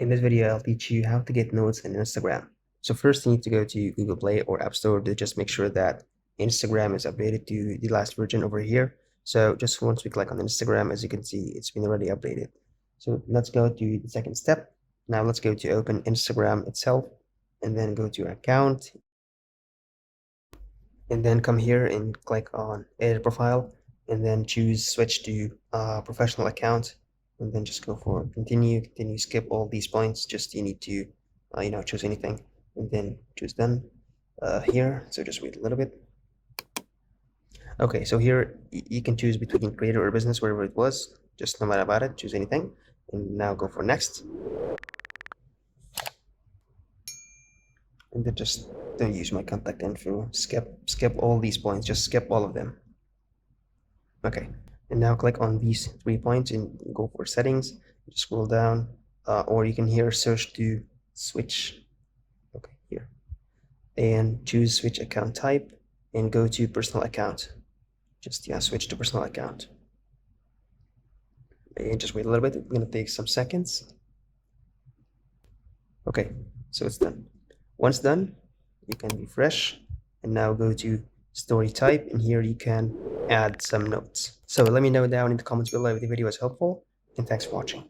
In this video, I'll teach you how to get notes in Instagram. So first you need to go to Google Play or App Store to just make sure that Instagram is updated to the last version over here. So just once we click on Instagram, as you can see, it's been already updated. So let's go to the second step. Now let's go to open Instagram itself and then go to account and then come here and click on edit profile and then choose switch to professional account and then just go for continue, skip all these points. Just you need to choose anything and then choose done here. So just wait a little bit. Okay, so here you can choose between creator or business, wherever it was. Just no matter about it, choose anything and now go for next. And then just don't use my contact info. Skip all these points. Just skip all of them. Okay, and now click on these 3 points and go for settings. Just scroll down, or you can here search to switch. Okay, here, and choose switch account type and go to personal account. Just switch to personal account. And just wait a little bit. It's gonna take some seconds. Okay, so it's done. Once done, you can refresh and now go to story type, and here you can add some notes. So let me know down in the comments below if the video was helpful, and thanks for watching.